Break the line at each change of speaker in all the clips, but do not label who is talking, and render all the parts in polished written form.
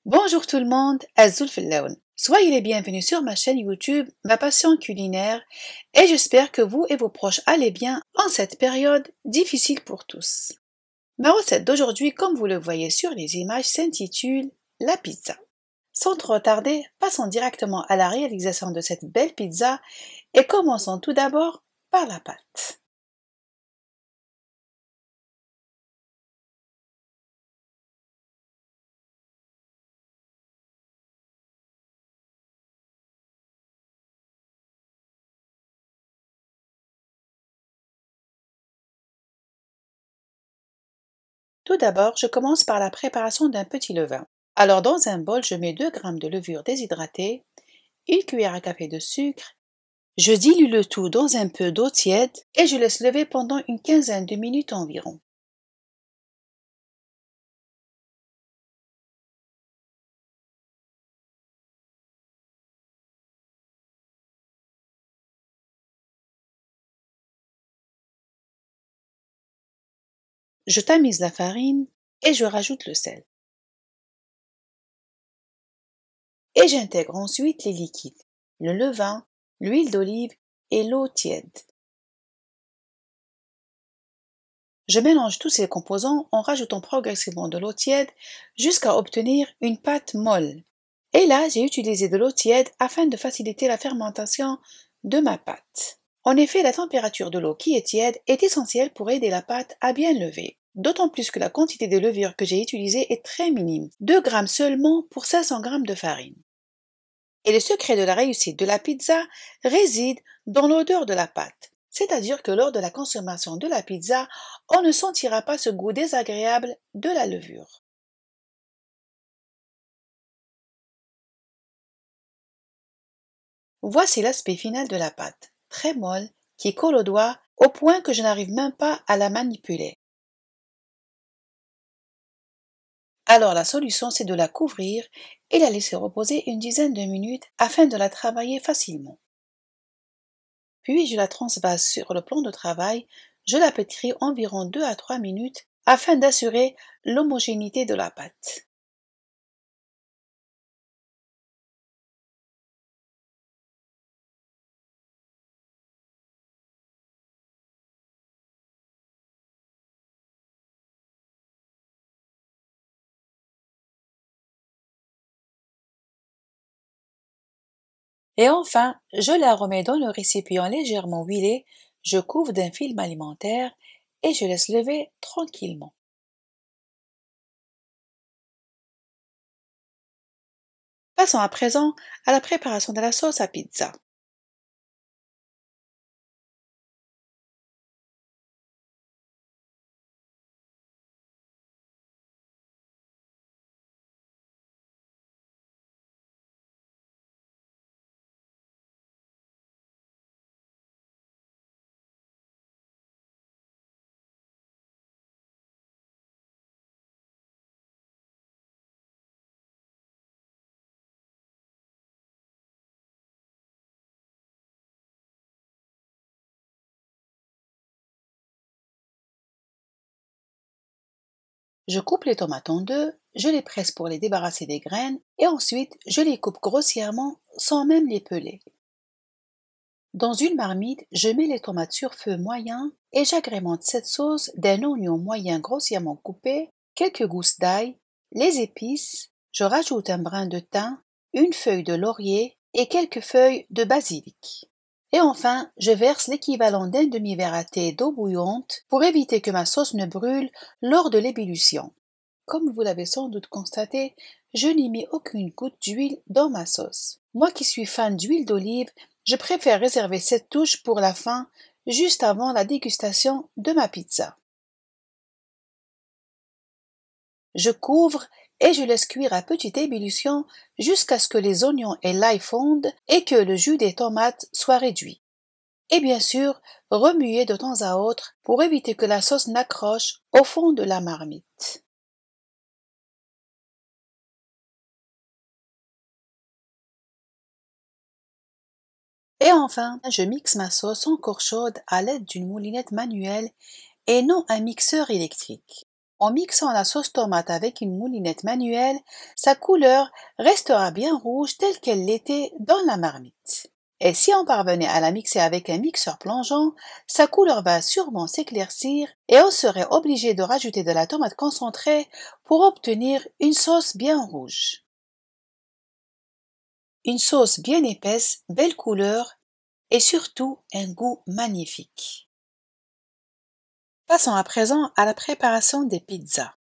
Bonjour tout le monde, Azul Fillaoun. Soyez les bienvenus sur ma chaîne YouTube, ma passion culinaire, et j'espère que vous et vos proches allez bien en cette période difficile pour tous. Ma recette d'aujourd'hui, comme vous le voyez sur les images, s'intitule la pizza. Sans trop tarder, passons directement à la réalisation de cette belle pizza et commençons tout d'abord par la pâte. Tout d'abord, je commence par la préparation d'un petit levain. Alors dans un bol, je mets 2 g de levure déshydratée, une cuillère à café de sucre. Je dilue le tout dans un peu d'eau tiède et je laisse lever pendant une quinzaine de minutes environ. Je tamise la farine et je rajoute le sel. Et j'intègre ensuite les liquides, le levain, l'huile d'olive et l'eau tiède. Je mélange tous ces composants en rajoutant progressivement de l'eau tiède jusqu'à obtenir une pâte molle. Et là, j'ai utilisé de l'eau tiède afin de faciliter la fermentation de ma pâte. En effet, la température de l'eau qui est tiède est essentielle pour aider la pâte à bien lever. D'autant plus que la quantité de levure que j'ai utilisée est très minime, 2 grammes seulement pour 500 g de farine. Et le secret de la réussite de la pizza réside dans l'odeur de la pâte. C'est-à-dire que lors de la consommation de la pizza, on ne sentira pas ce goût désagréable de la levure. Voici l'aspect final de la pâte, très molle, qui colle au doigt au point que je n'arrive même pas à la manipuler. Alors la solution, c'est de la couvrir et la laisser reposer une dizaine de minutes afin de la travailler facilement. Puis je la transvase sur le plan de travail, je la pétris environ 2 à 3 minutes afin d'assurer l'homogénéité de la pâte. Et enfin, je la remets dans le récipient légèrement huilé, je couvre d'un film alimentaire et je laisse lever tranquillement. Passons à présent à la préparation de la sauce à pizza. Je coupe les tomates en deux, je les presse pour les débarrasser des graines et ensuite je les coupe grossièrement sans même les peler. Dans une marmite, je mets les tomates sur feu moyen et j'agrémente cette sauce d'un oignon moyen grossièrement coupé, quelques gousses d'ail, les épices, je rajoute un brin de thym, une feuille de laurier et quelques feuilles de basilic. Et enfin, je verse l'équivalent d'un demi-verre à thé d'eau bouillante pour éviter que ma sauce ne brûle lors de l'ébullition. Comme vous l'avez sans doute constaté, je n'y mets aucune goutte d'huile dans ma sauce. Moi qui suis fan d'huile d'olive, je préfère réserver cette touche pour la fin, juste avant la dégustation de ma pizza. Je couvre et je laisse cuire à petite ébullition jusqu'à ce que les oignons et l'ail fondent et que le jus des tomates soit réduit. Et bien sûr, remuer de temps à autre pour éviter que la sauce n'accroche au fond de la marmite. Et enfin, je mixe ma sauce encore chaude à l'aide d'une moulinette manuelle et non un mixeur électrique. En mixant la sauce tomate avec une moulinette manuelle, sa couleur restera bien rouge telle qu'elle l'était dans la marmite. Et si on parvenait à la mixer avec un mixeur plongeant, sa couleur va sûrement s'éclaircir et on serait obligé de rajouter de la tomate concentrée pour obtenir une sauce bien rouge. Une sauce bien épaisse, belle couleur et surtout un goût magnifique. Passons à présent à la préparation des pizzas.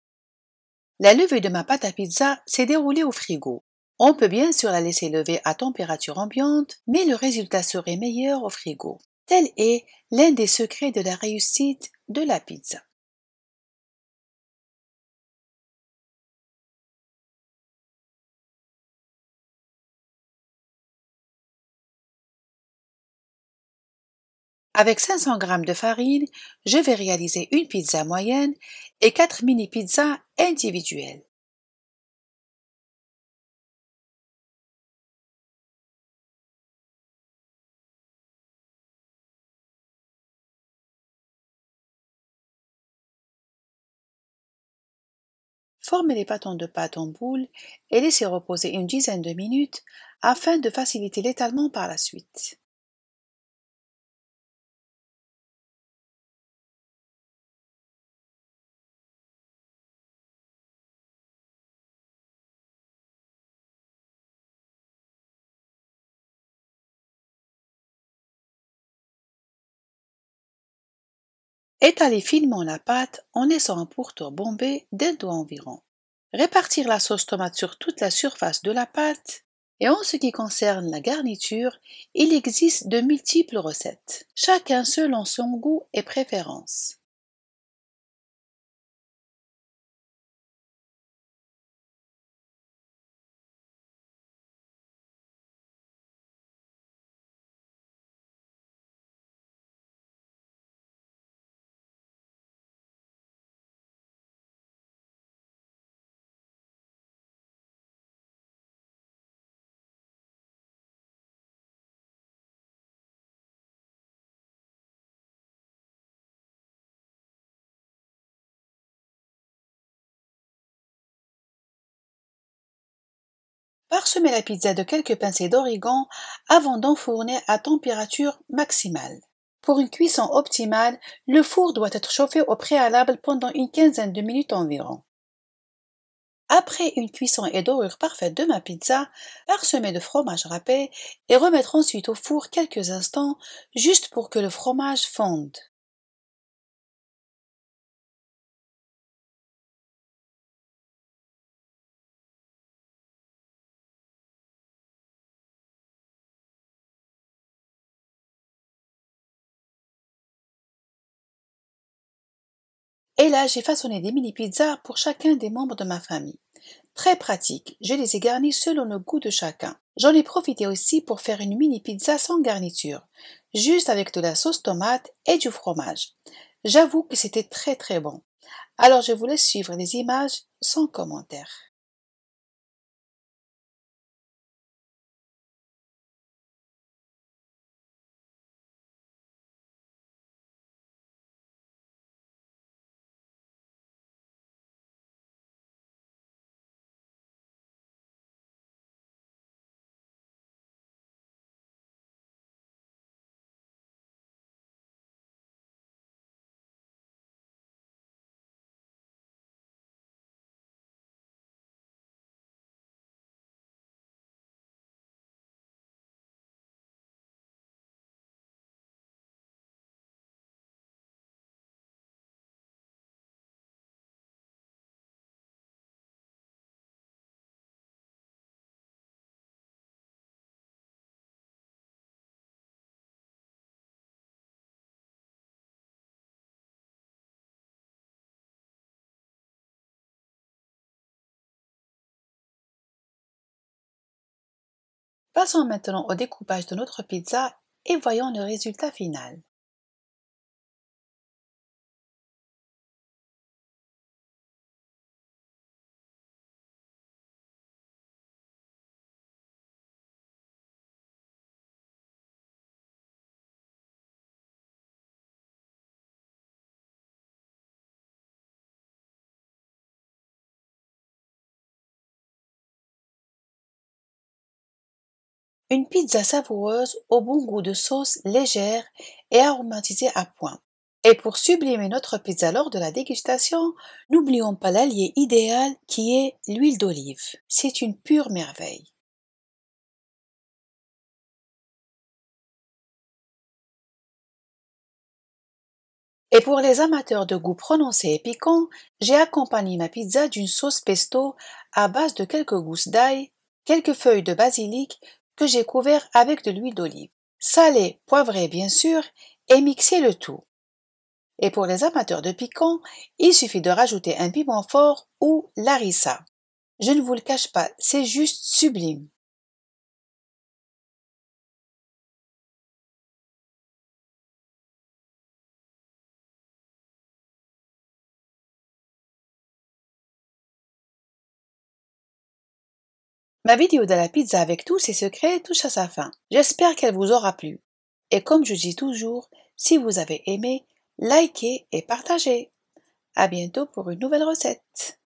La levée de ma pâte à pizza s'est déroulée au frigo. On peut bien sûr la laisser lever à température ambiante, mais le résultat serait meilleur au frigo. Tel est l'un des secrets de la réussite de la pizza. Avec 500 g de farine, je vais réaliser une pizza moyenne et 4 mini-pizzas individuelles. Formez les pâtons de pâte en boule et laissez reposer une dizaine de minutes afin de faciliter l'étalement par la suite. Étalez finement la pâte en laissant un pourtour bombé d'un doigt environ. Répartir la sauce tomate sur toute la surface de la pâte. Et en ce qui concerne la garniture, il existe de multiples recettes, chacun selon son goût et préférence. Parsemez la pizza de quelques pincées d'origan avant d'enfourner à température maximale. Pour une cuisson optimale, le four doit être chauffé au préalable pendant une quinzaine de minutes environ. Après une cuisson et dorure parfaite de ma pizza, parsemer de fromage râpé et remettre ensuite au four quelques instants juste pour que le fromage fonde. Et là, j'ai façonné des mini pizzas pour chacun des membres de ma famille. Très pratique, je les ai garnis selon le goût de chacun. J'en ai profité aussi pour faire une mini pizza sans garniture, juste avec de la sauce tomate et du fromage. J'avoue que c'était très très bon. Alors je vous laisse suivre les images sans commentaire. Passons maintenant au découpage de notre pizza et voyons le résultat final. Une pizza savoureuse au bon goût de sauce légère et aromatisée à point. Et pour sublimer notre pizza lors de la dégustation, n'oublions pas l'allié idéal qui est l'huile d'olive. C'est une pure merveille. Et pour les amateurs de goût prononcé et piquant, j'ai accompagné ma pizza d'une sauce pesto à base de quelques gousses d'ail, quelques feuilles de basilic que j'ai couvert avec de l'huile d'olive. Salé, poivré bien sûr, et mixer le tout. Et pour les amateurs de piquant, il suffit de rajouter un piment fort ou l'harissa. Je ne vous le cache pas, c'est juste sublime. Ma vidéo de la pizza avec tous ses secrets touche à sa fin. J'espère qu'elle vous aura plu. Et comme je dis toujours, si vous avez aimé, likez et partagez. À bientôt pour une nouvelle recette.